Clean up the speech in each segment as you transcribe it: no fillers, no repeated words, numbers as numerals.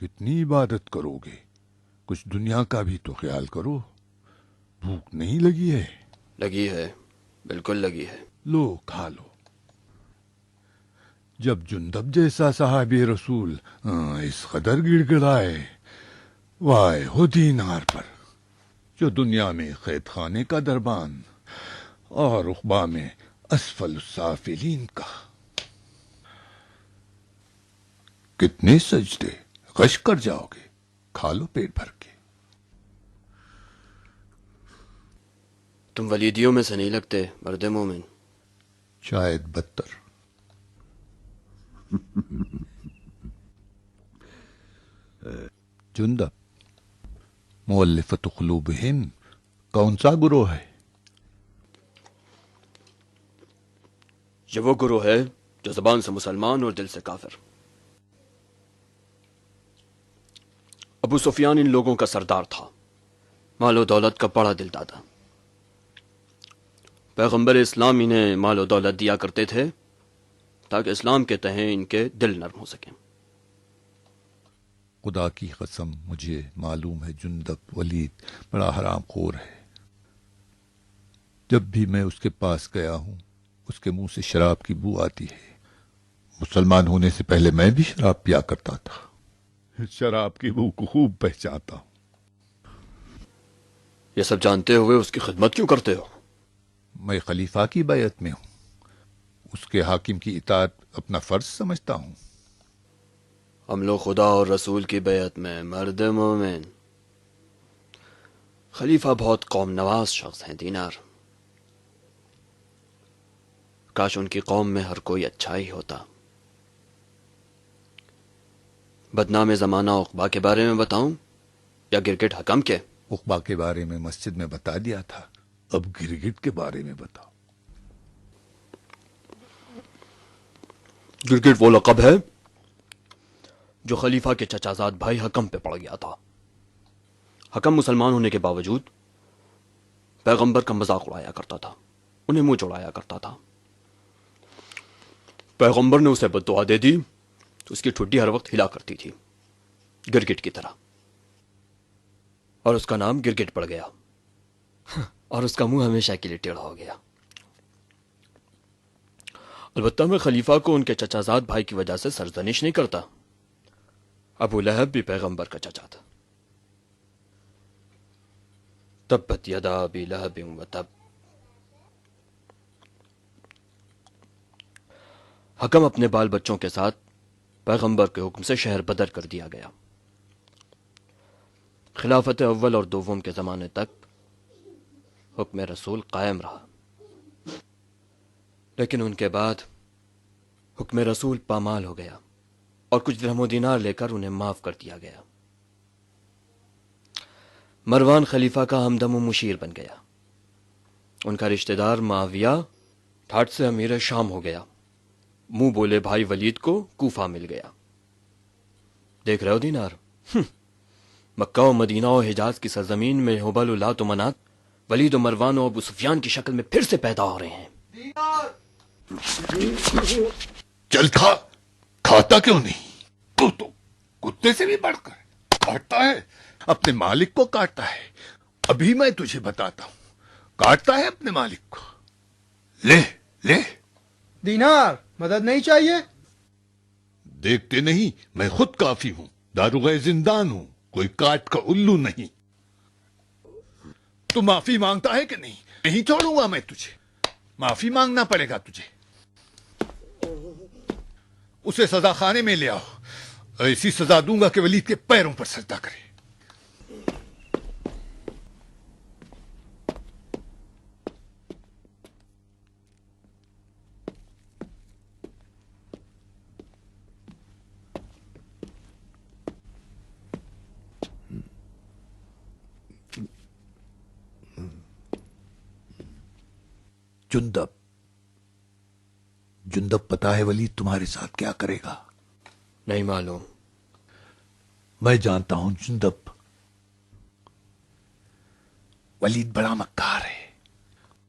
کتنی عبادت کرو گے؟ کچھ دنیا کا بھی تو خیال کرو. بھوک نہیں لگی ہے؟ لگی ہے، بالکل لگی ہے. لو کھا لو. جب جندب جیسا صحابی رسول اس قدر گڑ گڑائے، وائے ہو دینار پر جو دنیا میں قید خانے کا دربان اور عقبہ میں اسفل السافلین کا. کتنے سجدے، غش کر جاؤ گے. کھا لو پیٹ بھر کے. تم ولیدیوں میں سے نہیں لگتے مرد مومن. شاید بدتر. جندب، مؤلفت قلوبہم کون سا گروہ ہے؟ یہ وہ گروہ ہے جو زبان سے مسلمان اور دل سے کافر. ابو سفیان ان لوگوں کا سردار تھا، مال و دولت کا بڑا دل دادا. پیغمبر اسلام انہیں مال و دولت دیا کرتے تھے تاکہ اسلام کے تئیں ان کے دل نرم ہو سکیں. خدا کی قسم مجھے معلوم ہے جندب ولید بڑا حرام خور ہے. جب بھی میں اس کے پاس گیا ہوں اس کے منہ سے شراب کی بو آتی ہے. مسلمان ہونے سے پہلے میں بھی شراب پیا کرتا تھا. شراب کی بو کو خوب پہچانتا ہوں. یہ سب جانتے ہوئے اس کی خدمت کیوں کرتے ہو؟ میں خلیفہ کی بیعت میں ہوں. اس کے حاکم کی اطاعت اپنا فرض سمجھتا ہوں. ہم لوگ خدا اور رسول کی بیعت میں مرد مومن. خلیفہ بہت قوم نواز شخص ہیں دینار. کاش ان کی قوم میں ہر کوئی اچھا ہی ہوتا. بدنام زمانہ عقبہ کے بارے میں بتاؤں یا گرگٹ حکم کے؟ عقبہ کے بارے میں مسجد میں بتا دیا تھا، اب گرگٹ کے بارے میں بتاؤ. گرگٹ وہ لقب ہے جو خلیفہ کے چچا زاد بھائی حکم پہ پڑ گیا تھا. حکم مسلمان ہونے کے باوجود پیغمبر کا مذاق اڑایا کرتا تھا، انہیں منہ چڑھایا کرتا تھا. پیغمبر نے اسے بد دعا دے دی تو اس کی ٹھڈی ہر وقت ہلا کرتی تھی گرگٹ کی طرح، اور اس کا نام گرگٹ پڑ گیا اور اس کا منہ ہمیشہ کے لیے ٹیڑھا ہو گیا. البتہ میں خلیفہ کو ان کے چچا زاد بھائی کی وجہ سے سرزنش نہیں کرتا. ابو لہب بھی پیغمبر کا چچا تھا. تبت یدا ابی لہب وتب. حکم اپنے بال بچوں کے ساتھ پیغمبر کے حکم سے شہر بدر کر دیا گیا. خلافت اول اور دوم کے زمانے تک حکم رسول قائم رہا، لیکن ان کے بعد حکم رسول پامال ہو گیا اور کچھ درہم و دینار لے کر انہیں معاف کر دیا گیا. مروان خلیفہ کا ہمدم و مشیر بن گیا. ان کا رشتہ دار معاویہ ٹھاٹ سے امیر شام ہو گیا. منہ بولے بھائی ولید کو کوفہ مل گیا. دیکھ رہے ہو دینار، مکہ و مدینہ و حجاز کی سرزمین میں ہبل و لات و منات ولید و مروان و ابو سفیان کی شکل میں پھر سے پیدا ہو رہے ہیں. چل کھا. کھاتا کیوں نہیں؟ تو کتے سے بھی بڑھ کر کاٹتا ہے، اپنے مالک کو کاٹتا ہے. ابھی میں تجھے بتاتا ہوں. کاٹتا ہے اپنے مالک کو. لے لے. دینار مدد نہیں چاہیے؟ دیکھتے نہیں میں خود کافی ہوں، داروغ زندان ہوں، کوئی کاٹ کا الو نہیں. تو معافی مانگتا ہے کہ نہیں؟ نہیں چھوڑوں گا میں تجھے. معافی مانگنا پڑے گا تجھے. اسے سزا خانے میں لے آؤ. ایسی سزا دوں گا کہ ولید کے پیروں پر سجدہ کرے. جندب پتا ہے ولید تمہارے ساتھ کیا کرے گا؟ نہیں معلوم. میں جانتا ہوں جندب. ولید بڑا مکار ہے.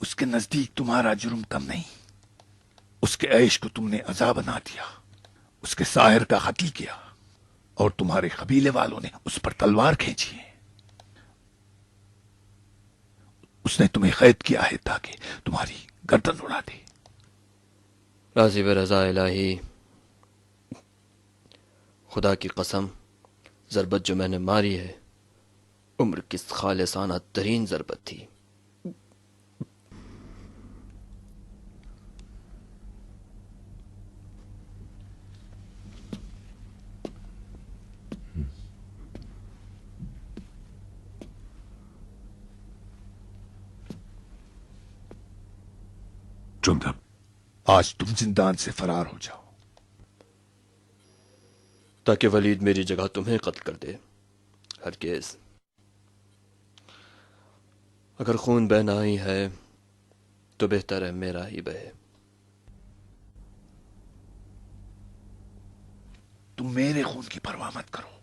اس کے نزدیک تمہارا جرم کم نہیں. اس کے عیش کو تم نے عذاب بنا دیا. اس کے ساحر کا قتل کیا اور تمہارے قبیلے والوں نے اس پر تلوار کھینچی ہے. اس نے تمہیں قید کیا ہے تاکہ تمہاری گردن اڑا دے. راضی برضا الہی، خدا کی قسم، ضربت جو میں نے ماری ہے عمر کی خالصانہ ترین ضربت تھی. جندب، آج تم زندان سے فرار ہو جاؤ. تاکہ ولید میری جگہ تمہیں قتل کر دے. ہرگز. اگر خون بہنا ہی ہے تو بہتر ہے میرا ہی بہے. تم میرے خون کی پرواہ مت کرو.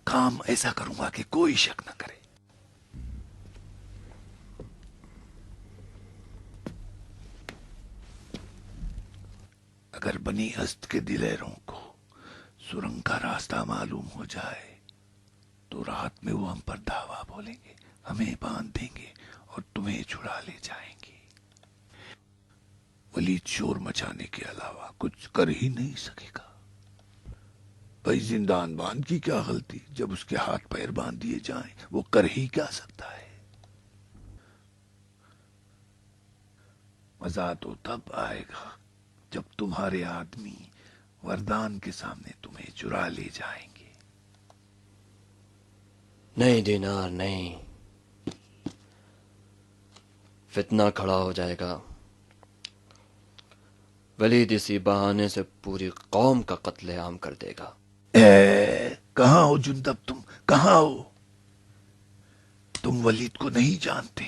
کام ایسا کروں گا کہ کوئی شک نہ کرے. اگر بنی اسد کے دلیروں کو سرنگ کا راستہ معلوم ہو جائے تو رات میں وہ ہم پر دھاوا بولیں گے، ہمیں باندھ دیں گے اور تمہیں چھڑا لے جائیں گے. ولید شور مچانے کے علاوہ کچھ کر ہی نہیں سکے گا. بھائی زندان باندھ کی کیا غلطی؟ جب اس کے ہاتھ پیر باندھ دیے جائیں وہ کر ہی کیا سکتا ہے؟ مزہ تو تب آئے گا جب تمہارے آدمی وردان کے سامنے تمہیں چرا لے جائیں گے. نہیں دینار، نہیں. فتنہ کھڑا ہو جائے گا. ولید اسی بہانے سے پوری قوم کا قتل عام کر دے گا. کہاں ہو جندب؟ تم کہاں ہو؟ تم ولید کو نہیں جانتے.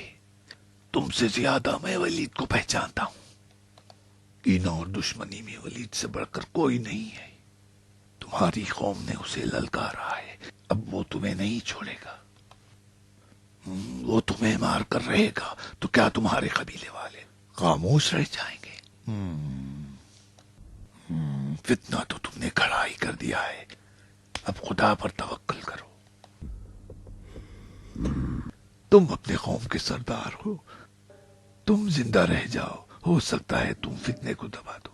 تم سے زیادہ میں ولید کو پہچانتا ہوں. کینہ اور دشمنی میں ولید سے بڑھ کر کوئی نہیں ہے. تمہاری قوم نے اسے للکارا ہے. اب وہ تمہیں نہیں چھوڑے گا. وہ تمہیں مار کر رہے گا تو کیا تمہارے قبیلے والے خاموش رہ جائیں گے؟ فتنہ تو تم نے کھڑا ہی کر دیا ہے. اب خدا پر توکل کرو. تم اپنے قوم کے سردار ہو. تم زندہ رہ جاؤ. ہو سکتا ہے تم فتنے کو دبا دو.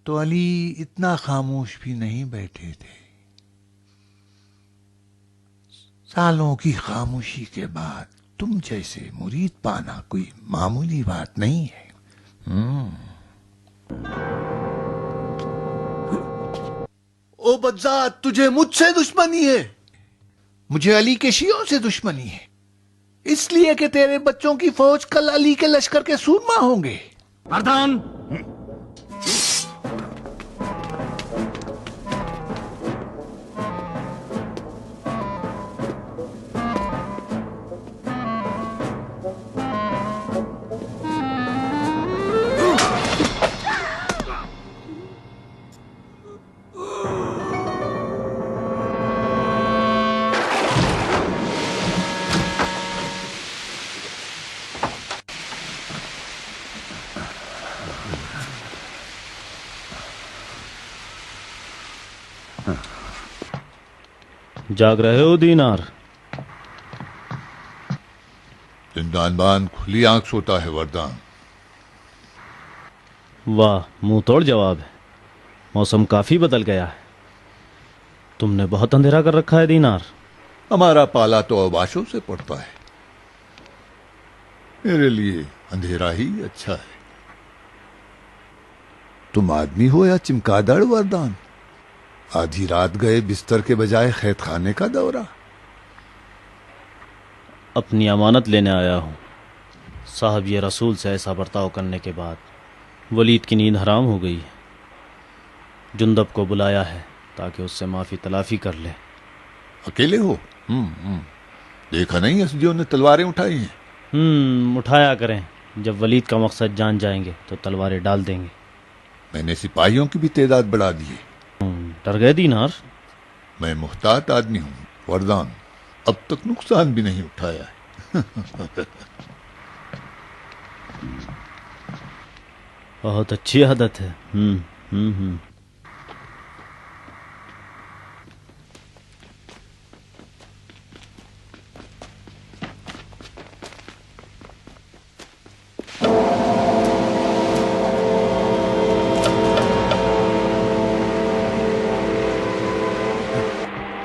تو علی اتنا خاموش بھی نہیں بیٹھے تھے. سالوں کی خاموشی کے بعد تم جیسے مرید پانا کوئی معمولی بات نہیں ہے. او بدذات، تجھے مجھ سے دشمنی ہے. مجھے علی کے شیعوں سے دشمنی ہے، اس لیے کہ تیرے بچوں کی فوج کل علی کے لشکر کے سورما ہوں گے. مردان، جاگ رہے ہو دینار؟ زندان بان کھلی آنکھ سوتا ہے وردان. واہ، منہ توڑ جواب ہے. موسم کافی بدل گیا ہے. تم نے بہت اندھیرا کر رکھا ہے دینار. ہمارا پالا تو آباشوں سے پڑتا ہے. میرے لیے اندھیرا ہی اچھا ہے. تم آدمی ہو یا چمکادڑ وردان؟ آدھی رات گئے بستر کے بجائے قید خانے کا دورہ. اپنی امانت لینے آیا ہوں. صاحب یہ رسول سے ایسا برتاؤ کرنے کے بعد ولید کی نیند حرام ہو گئی ہے. جندب کو بلایا ہے تاکہ اس سے معافی تلافی کر لے. اکیلے ہو؟ دیکھا نہیں اسدیوں نے تلواریں اٹھائی ہیں. اٹھایا کریں. جب ولید کا مقصد جان جائیں گے تو تلواریں ڈال دیں گے. میں نے سپاہیوں کی بھی تعداد بڑھا دی ہے. ڈر گئے دینار؟ میں محتاط آدمی ہوں وردان، اب تک نقصان بھی نہیں اٹھایا ہے. بہت اچھی عادت ہے. ہوں.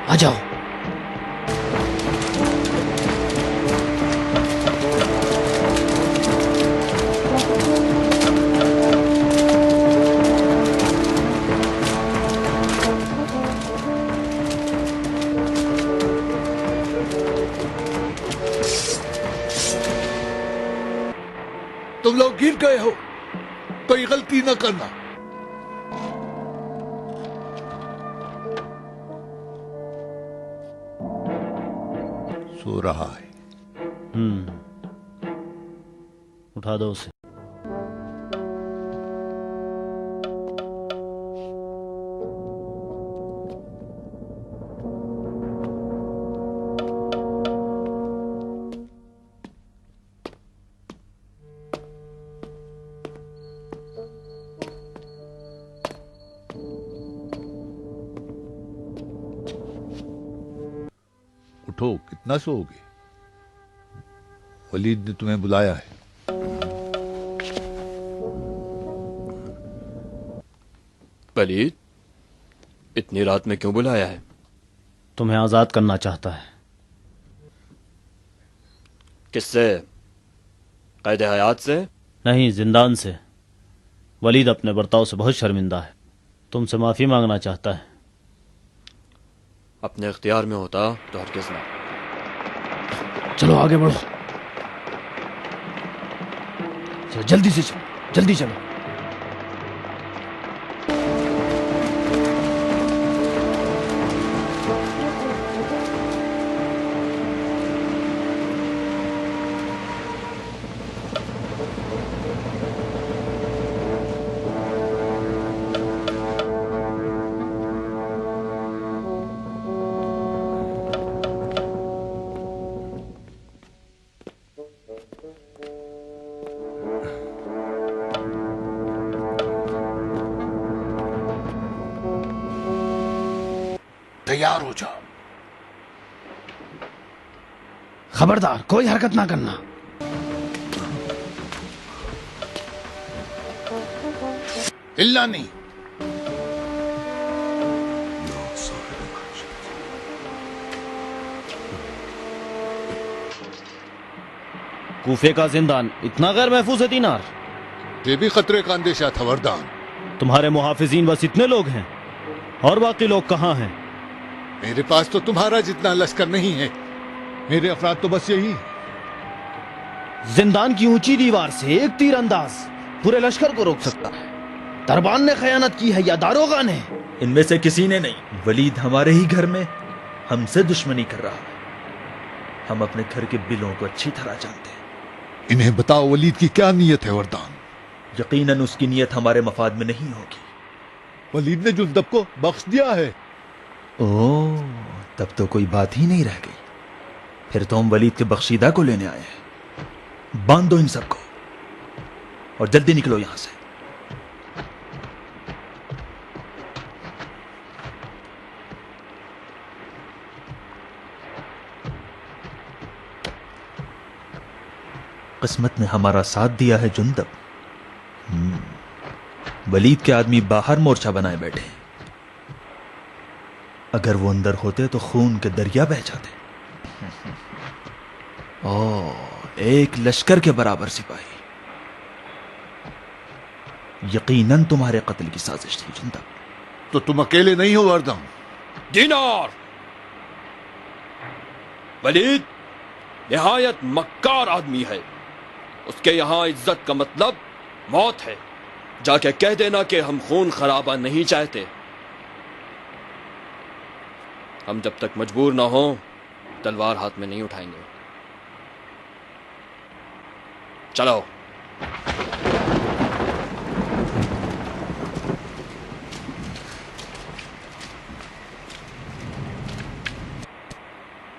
آ جاؤ. تم لوگ گر گئے ہو، کوئی غلطی نہ کرنا. سو رہا ہے. اٹھا دو اسے. اٹھو، کتنا سو گے؟ ولید نے تمہیں بلایا ہے. ولید، اتنی رات میں کیوں بلایا ہے؟ تمہیں آزاد کرنا چاہتا ہے. کس سے؟ قید حیات سے؟ نہیں، زندان سے. ولید اپنے برتاؤ سے بہت شرمندہ ہے. تم سے معافی مانگنا چاہتا ہے. اپنے اختیار میں ہوتا تو ہرگز نہ. چلو آگے بڑھو. چلو جلدی سے چلو، جلدی چلو. تیار ہو جاؤ. خبردار، کوئی حرکت نہ کرنا. ہلنا نہیں. کوفے کا زندان اتنا غیر محفوظ ہے دینار؟ یہ بھی خطرے کا اندیشہ تھا وردان. تمہارے محافظین بس اتنے لوگ ہیں، اور باقی لوگ کہاں ہیں؟ میرے پاس تو تمہارا جتنا لشکر نہیں ہے. میرے افراد تو بس یہی. زندان کی اونچی دیوار سے ایک تیر انداز پورے لشکر کو روک سکتا ہے. دربان نے خیانت کی ہے یا داروغہ نے؟ ان میں سے کسی نے نہیں. ولید ہمارے ہی گھر میں ہم سے دشمنی کر رہا ہے. ہم اپنے گھر کے بلوں کو اچھی طرح جانتے ہیں. انہیں بتاؤ ولید کی کیا نیت ہے وردان. یقیناً اس کی نیت ہمارے مفاد میں نہیں ہوگی. ولید نے جندب کو بخش دیا ہے. اوہ، تب تو کوئی بات ہی نہیں رہ گئی. پھر تو ہم ولید کے بخشیدہ کو لینے آئے ہیں. باندھ دو ان سب کو اور جلدی نکلو یہاں سے. قسمت نے ہمارا ساتھ دیا ہے جندب. ولید کے آدمی باہر مورچہ بنائے بیٹھے ہیں. اگر وہ اندر ہوتے تو خون کے دریا بہہ جاتے. ایک لشکر کے برابر سپاہی. یقیناً تمہارے قتل کی سازش تھی جندب. تو تم اکیلے نہیں ہو وردان. دینار، ولید نہایت مکار آدمی ہے. اس کے یہاں عزت کا مطلب موت ہے. جا کے کہہ دینا کہ ہم خون خرابہ نہیں چاہتے. ہم جب تک مجبور نہ ہوں تلوار ہاتھ میں نہیں اٹھائیں گے. چلو.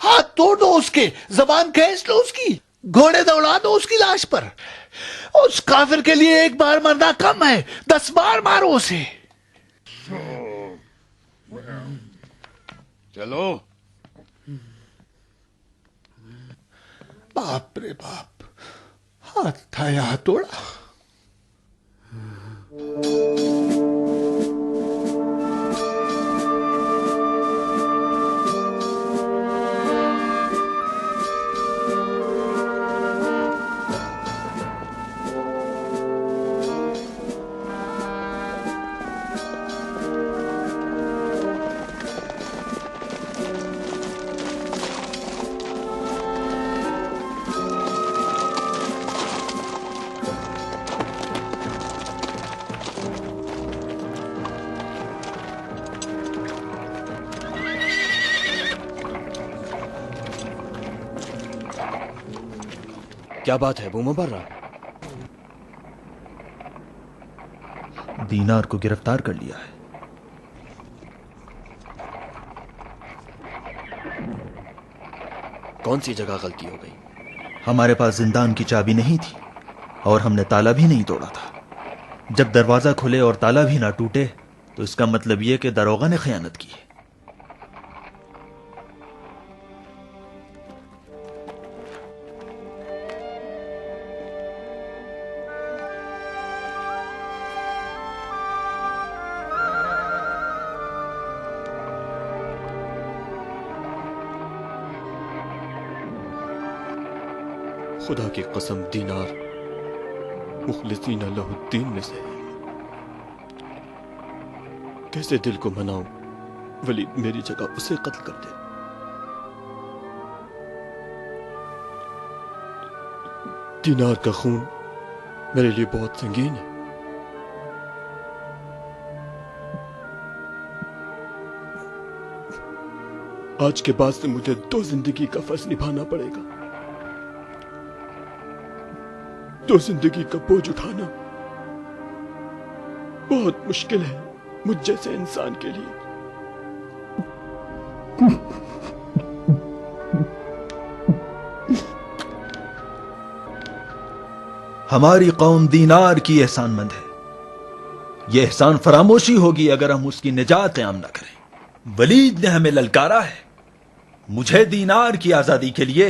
ہاتھ توڑ دو اس کے، زبان کھینچ لو اس کی، گھوڑے دوڑا دو اس کی لاش پر. اس کافر کے لیے ایک بار مرنا کم ہے، 10 بار مارو اسے. چلو. باپ رے باپ، ہاتھ تھا یہاں توڑا. کیا بات ہے ابو مبرہ؟ دینار کو گرفتار کر لیا ہے. کون سی جگہ غلطی ہو گئی؟ ہمارے پاس زندان کی چابی نہیں تھی اور ہم نے تالا بھی نہیں توڑا تھا. جب دروازہ کھلے اور تالا بھی نہ ٹوٹے تو اس کا مطلب یہ کہ داروغہ نے خیانت کی ہے. خدا کی قسم دینار مخلصین لہ الدین میں سے. کیسے دل کو مناؤں ولید میری جگہ اسے قتل کر دے. دینار کا خون میرے لیے بہت سنگین ہے. آج کے بعد سے مجھے 2 زندگی کا فرض نبھانا پڑے گا. 2 زندگی کا بوجھ اٹھانا بہت مشکل ہے مجھ جیسے انسان کے لیے. ہماری قوم دینار کی احسان مند ہے. یہ احسان فراموشی ہوگی اگر ہم اس کی نجات قیام نہ کریں. ولید نے ہمیں للکارا ہے. مجھے دینار کی آزادی کے لیے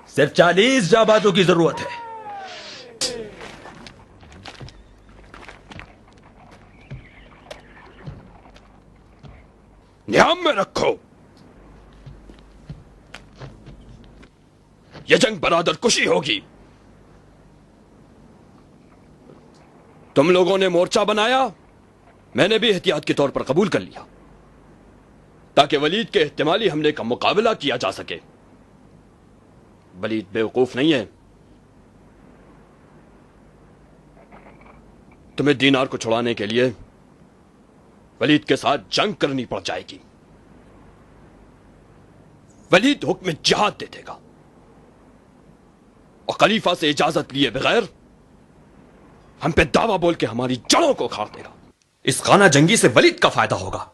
صرف 40 جابازوں کی ضرورت ہے. نیام میں رکھو. یہ جنگ برادر کشی ہوگی. تم لوگوں نے مورچہ بنایا، میں نے بھی احتیاط کے طور پر قبول کر لیا تاکہ ولید کے احتمالی حملے کا مقابلہ کیا جا سکے. ولید بیوقوف نہیں ہے. تمہیں دینار کو چھڑانے کے لیے ولید کے ساتھ جنگ کرنی پڑ جائے گی. ولید حکم جہاد دے دے گا اور خلیفہ سے اجازت لیے بغیر ہم پہ دعویٰ بول کے ہماری جڑوں کو کھاڑ دے گا. اس خانہ جنگی سے ولید کا فائدہ ہوگا.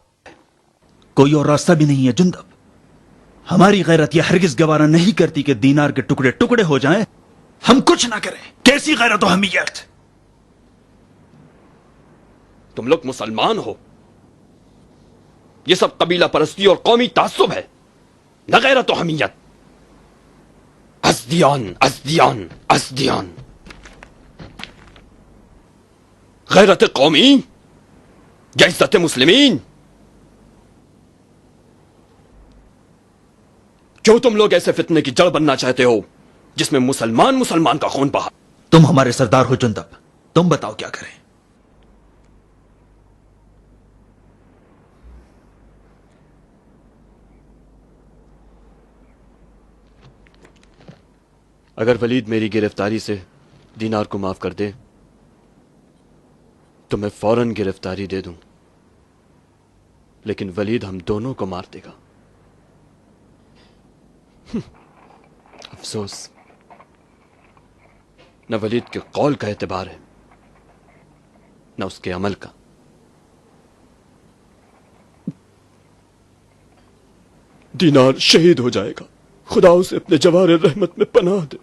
کوئی اور راستہ بھی نہیں ہے جندب. ہماری غیرت یہ ہرگز گوارا نہیں کرتی کہ دینار کے ٹکڑے ٹکڑے ہو جائیں، ہم کچھ نہ کریں. کیسی غیرت و حمیت! تم لوگ مسلمان ہو. یہ سب قبیلہ پرستی اور قومی تعصب ہے، نہ غیرت و حمیت. ازدیان ازدیان ازدیان. غیرت قومی یا عزت مسلمین؟ کیوں تم لوگ ایسے فتنے کی جڑ بننا چاہتے ہو جس میں مسلمان کا خون بہا؟ تم ہمارے سردار ہو جندب، تم بتاؤ کیا کریں. اگر ولید میری گرفتاری سے دینار کو معاف کر دے تو میں فوراً گرفتاری دے دوں، لیکن ولید ہم دونوں کو مار دے گا. افسوس، نہ ولید کے قول کا اعتبار ہے نہ اس کے عمل کا. دینار شہید ہو جائے گا. خدا اسے اپنے جوار رحمت میں پناہ دے.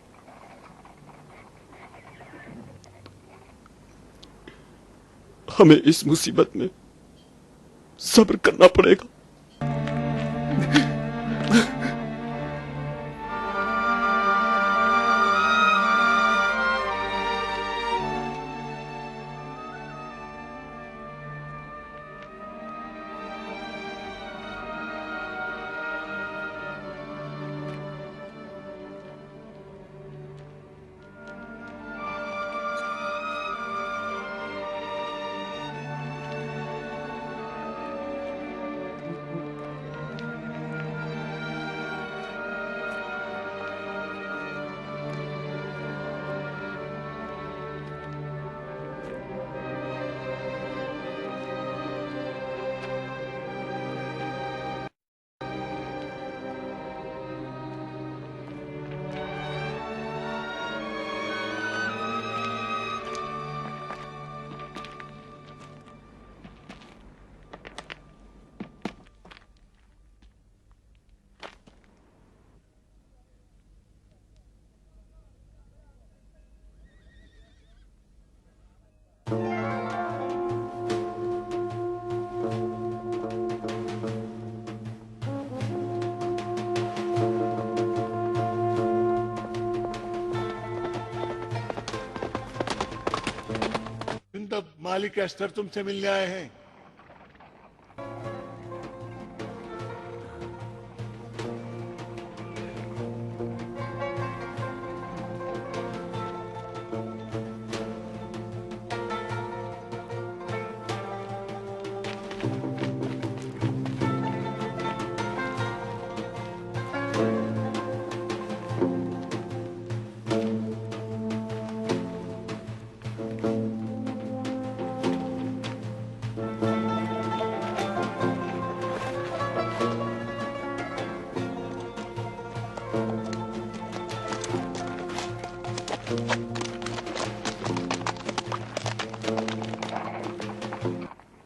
ہمیں اس مصیبت میں صبر کرنا پڑے گا. مالک استر تم سے ملنے آئے ہیں.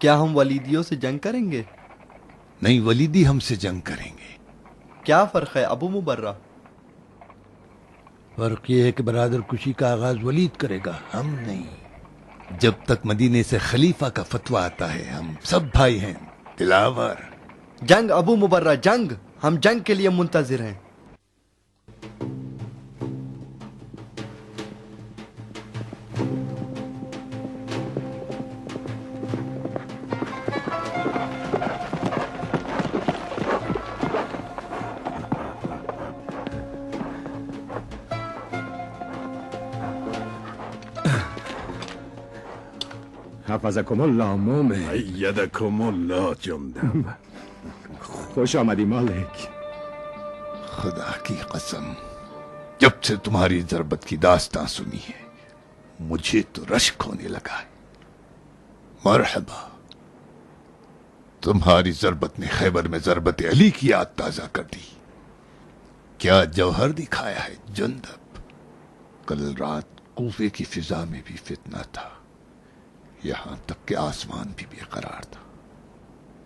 کیا ہم ولیدیوں سے جنگ کریں گے؟ نہیں، ولیدی ہم سے جنگ کریں گے. کیا فرق ہے ابو مبرہ؟ فرق یہ ہے کہ برادر کشی کا آغاز ولید کرے گا، ہم نہیں. جب تک مدینے سے خلیفہ کا فتویٰ آتا ہے ہم سب بھائی ہیں. دلاور جنگ ابو مبرہ، جنگ. ہم جنگ کے لیے منتظر ہیں. حفظکم الله مومن. ایدکم اللہ جندب. خوش آمدی مالک. خدا کی قسم، جب سے تمہاری ضربت کی داستان سنی ہے مجھے تو رشک ہونے لگا ہے. مرحبا. تمہاری ضربت نے خیبر میں ضربت علی کی یاد تازہ کر دی. کیا جوہر دکھایا ہے جندب. کل رات کوفے کی فضا میں بھی فتنہ تھا، یہاں تک کہ آسمان بھی بے قرار تھا.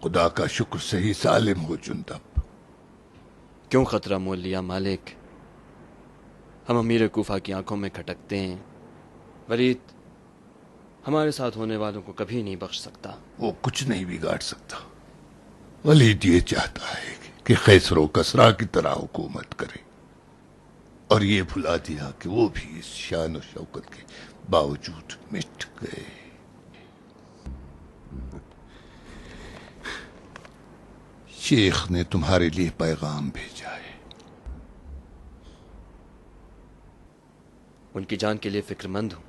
خدا کا شکر سے ہی سالم ہو جندب. کیوں خطرہ مول لیا مالک؟ ہم امیر کوفہ کی آنکھوں میں کھٹکتے ہیں. ولید ہمارے ساتھ ہونے والوں کو کبھی نہیں بخش سکتا. وہ کچھ نہیں بگاڑ سکتا. ولید یہ چاہتا ہے کہ خیسر و کسرا کی طرح حکومت کرے، اور یہ بھلا دیا کہ وہ بھی اس شان و شوکت کے باوجود مٹ گئے. شیخ نے تمہارے لیے پیغام بھیجا ہے. ان کی جان کے لیے فکر مند ہوں.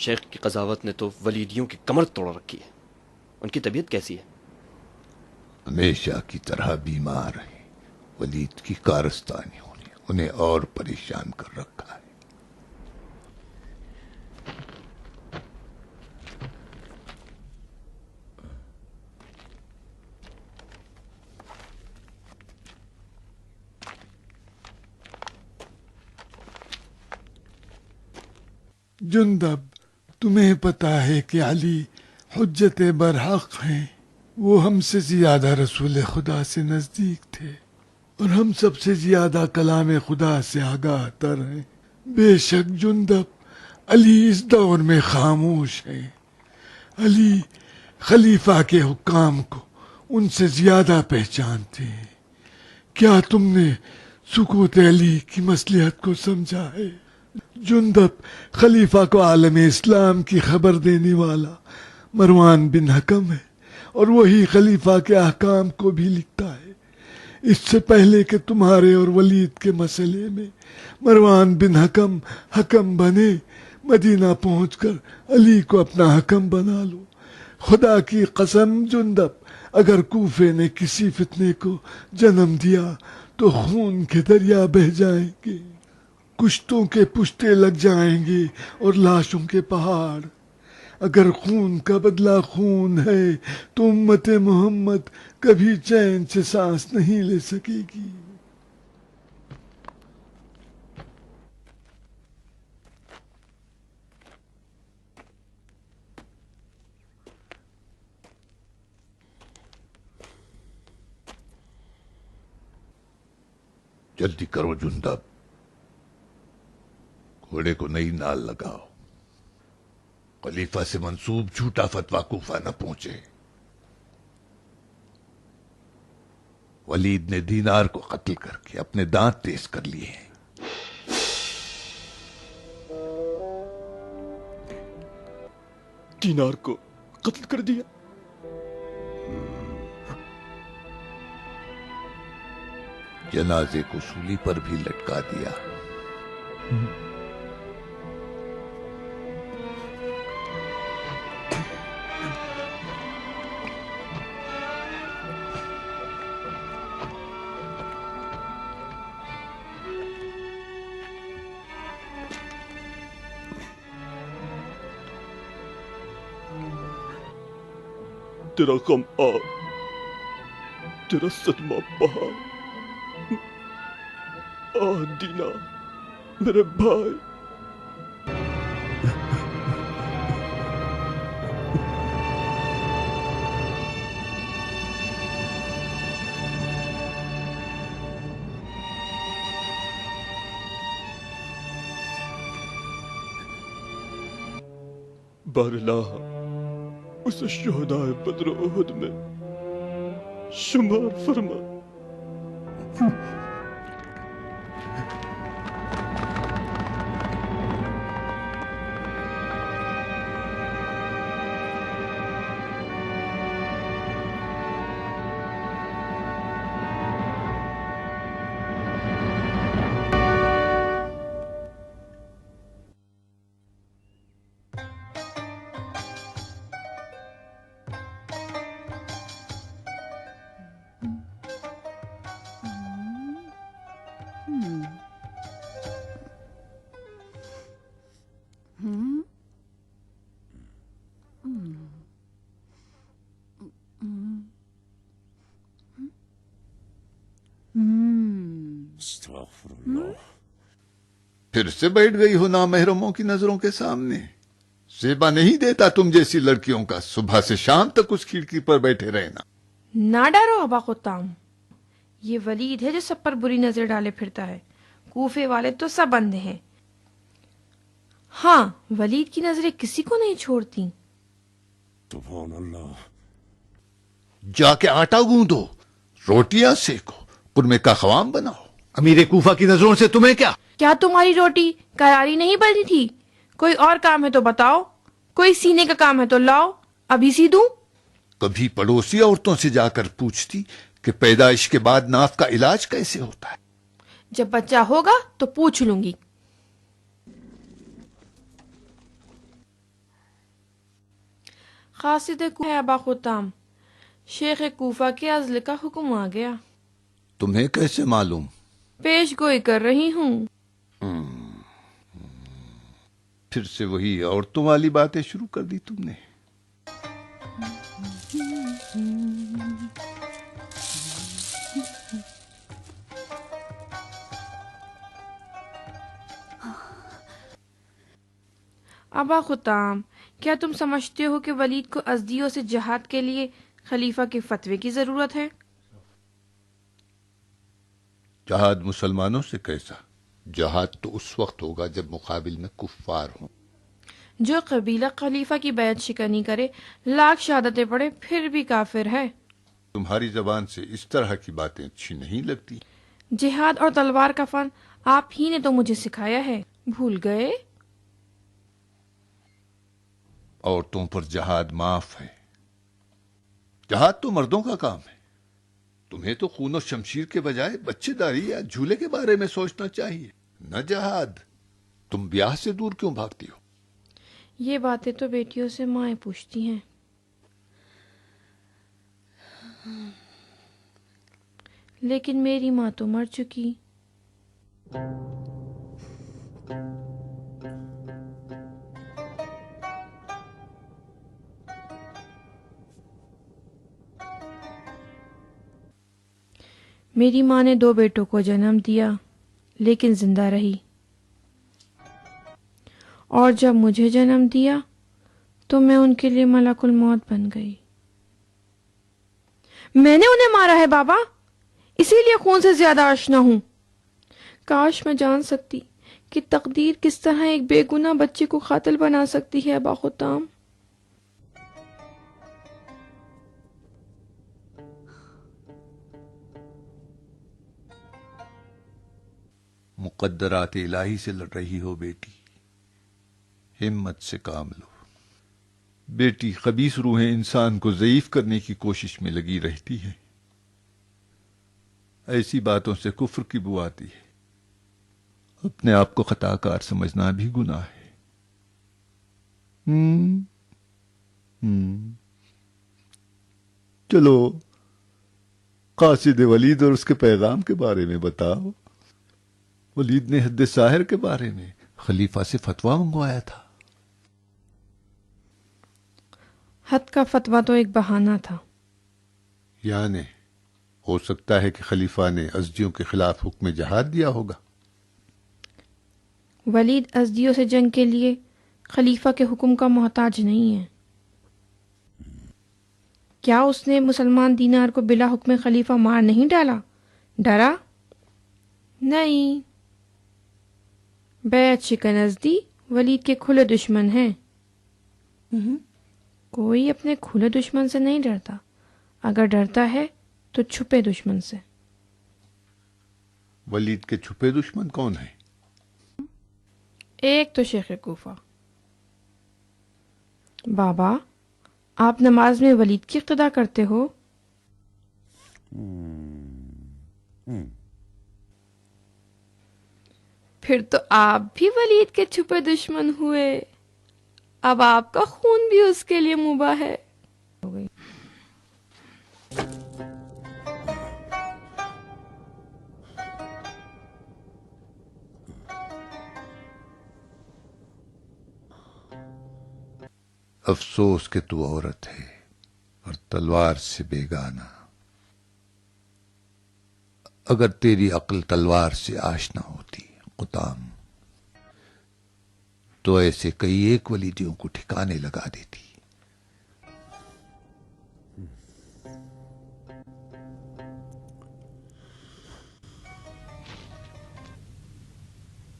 شیخ کی قضاوت نے تو ولیدیوں کی کمر توڑ رکھی ہے. ان کی طبیعت کیسی ہے؟ ہمیشہ کی طرح بیمار ہے. ولید کی کارستانی ہونے انہیں اور پریشان کر رکھا ہے. جندب، تمہیں پتا ہے کہ علی حجت برحق ہیں. وہ ہم سے زیادہ رسول خدا سے نزدیک تھے اور ہم سب سے زیادہ کلام خدا سے آگاہ تر ہیں. بے شک جندب علی اس دور میں خاموش ہے. علی خلیفہ کے حکام کو ان سے زیادہ پہچانتے ہیں. کیا تم نے سکوت علی کی مصلحت کو سمجھا ہے؟ جندب خلیفہ کو عالم اسلام کی خبر دینے والا مروان بن حکم ہے اور وہی خلیفہ کے احکام کو بھی لکھتا ہے. اس سے پہلے کہ تمہارے اور ولید کے مسئلے میں مروان بن حکم بنے، مدینہ پہنچ کر علی کو اپنا حکم بنا لو. خدا کی قسم جندب، اگر کوفے نے کسی فتنے کو جنم دیا تو خون کے دریا بہہ جائیں گے، کشتوں کے پشتے لگ جائیں گے اور لاشوں کے پہاڑ. اگر خون کا بدلہ خون ہے تو امت محمد کبھی چین سے سانس نہیں لے سکے گی. جلدی کرو جندب، گھوڑے کو نئی نال لگاؤ. خلیفہ سے منسوب جھوٹا فتویٰ کوفہ نہ پہنچے. ولید نے دینار کو قتل کر کے اپنے دانت تیز کر لیے ہیں. دینار کو قتل کر دیا؟ جنازے کو سولی پر بھی لٹکا دیا. تیرا غم آ، تیرا صدمہ بہا. دینا میرے بھائی. بارلاہ اسے شہدائے بدر و احد میں شمار فرما. پھر سے بیٹھ گئی ہو نامحرموں کی نظروں کے سامنے. زیبا نہیں دیتا تم جیسی لڑکیوں کا صبح سے شام تک اس کھڑکی پر بیٹھے رہنا. نہ ڈرو ابا خطام، یہ ولید ہے جو سب پر بری نظر ڈالے پھرتا ہے. کوفے والے تو سب اندھے ہیں. ہاں، ولید کی نظریں کسی کو نہیں چھوڑتی. سبحان اللہ. جا کے آٹا گوندو، روٹیاں سیکو، قرمے کا خوام بناؤ. امیر کوفہ کی نظروں سے تمہیں کیا؟ کیا تمہاری روٹی کراری نہیں بنی تھی؟ کوئی اور کام ہے تو بتاؤ، کوئی سینے کا کام ہے تو لاؤ، ابھی سی دوں. کبھی پڑوسی عورتوں سے جا کر پوچھتی کہ پیدائش کے بعد ناف کا علاج کیسے ہوتا ہے. جب بچہ ہوگا تو پوچھ لوں گی. قاصد کوفہ ہے ابا خطام، شیخ کوفہ کے عزل کا حکم آ گیا. تمہیں کیسے معلوم؟ پیش گوئی کر رہی ہوں. پھر سے وہی عورتوں والی باتیں شروع کر دی تم نے. ابا خطام، کیا تم سمجھتے ہو کہ ولید کو ازدیوں سے جہاد کے لیے خلیفہ کے فتوے کی ضرورت ہے؟ جہاد مسلمانوں سے کیسا؟ جہاد تو اس وقت ہوگا جب مقابل میں کفار ہوں. جو قبیلہ خلیفہ کی بیعت شکنی کرے، لاکھ شہادتیں پڑھے، پھر بھی کافر ہے. تمہاری زبان سے اس طرح کی باتیں اچھی نہیں لگتی. جہاد اور تلوار کا فن آپ ہی نے تو مجھے سکھایا ہے، بھول گئے؟ عورتوں پر جہاد معاف ہے. جہاد تو مردوں کا کام ہے. تمہیں تو خون و شمشیر کے بجائے بچے داری یا جھولے کے بارے میں سوچنا چاہیے، نہ جہاد. تم بیاہ سے دور کیوں بھاگتی ہو؟ یہ باتیں تو بیٹیوں سے مائیں پوچھتی ہیں. لیکن میری ماں تو مر چکی. میری ماں نے 2 بیٹوں کو جنم دیا لیکن زندہ رہی، اور جب مجھے جنم دیا تو میں ان کے لیے ملک الموت بن گئی. میں نے انہیں مارا ہے بابا، اسی لیے خون سے زیادہ آشنا ہوں. کاش میں جان سکتی کہ تقدیر کس طرح ایک بے گناہ بچے کو قاتل بنا سکتی ہے. ابا خطام، مقدرات الہی سے لڑ رہی ہو بیٹی، ہمت سے کام لو. بیٹی، خبیث روحیں انسان کو ضعیف کرنے کی کوشش میں لگی رہتی ہیں. ایسی باتوں سے کفر کی بو آتی ہے. اپنے آپ کو خطا کار سمجھنا بھی گناہ ہے. چلو قاصد ولید اور اس کے پیغام کے بارے میں بتاؤ. ولید نے حد ساحر کے بارے میں خلیفہ سے فتویٰ منگوایا تھا. حد کا فتویٰ تو ایک بہانہ تھا. یعنی ہو سکتا ہے کہ خلیفہ نے ازدیوں کے خلاف حکم جہاد دیا ہوگا. ولید ازدیوں سے جنگ کے لیے خلیفہ کے حکم کا محتاج نہیں ہے. کیا اس نے مسلمان دینار کو بلا حکم خلیفہ مار نہیں ڈالا؟ ڈرا نہیں. بیعت شکن ازدی ولید کے کھلے دشمن ہیں. کوئی اپنے کھلے دشمن سے نہیں ڈرتا، اگر ڈرتا ہے تو چھپے دشمن سے. ولید کے چھپے دشمن کون ہیں؟ ایک تو شیخ کوفہ. بابا، آپ نماز میں ولید کی اقتدا کرتے ہو؟ پھر تو آپ بھی ولید کے چھپے دشمن ہوئے. اب آپ کا خون بھی اس کے لیے مباح ہے. افسوس کہ تو عورت ہے اور تلوار سے بیگانہ. اگر تیری عقل تلوار سے آشنا ہوتی قطام، تو ایسے کئی ایک ولیدیوں کو ٹھکانے لگا دیتی.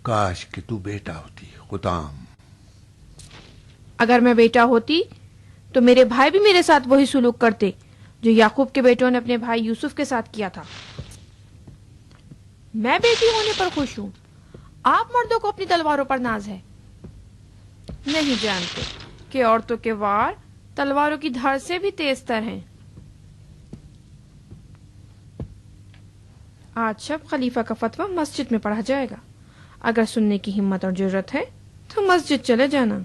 کاش کہ تو بیٹا ہوتی قطام. اگر میں بیٹا ہوتی تو میرے بھائی بھی میرے ساتھ وہی سلوک کرتے جو یعقوب کے بیٹوں نے اپنے بھائی یوسف کے ساتھ کیا تھا. میں بیٹی ہونے پر خوش ہوں. آپ مردوں کو اپنی تلواروں پر ناز ہے. نہیں جانتے کہ عورتوں کے وار تلواروں کی دھار سے بھی تیز تر ہیں. آج شب خلیفہ کا فتویٰ مسجد میں پڑھا جائے گا. اگر سننے کی ہمت اور جرت ہے تو مسجد چلے جانا.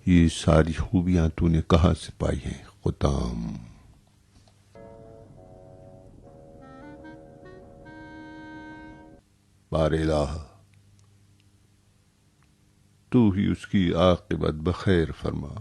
یہ ساری خوبیاں تو نے کہاں سے پائی ہیں قطام؟ بار الہ، تو ہی اس کی عاقبت بخیر فرما.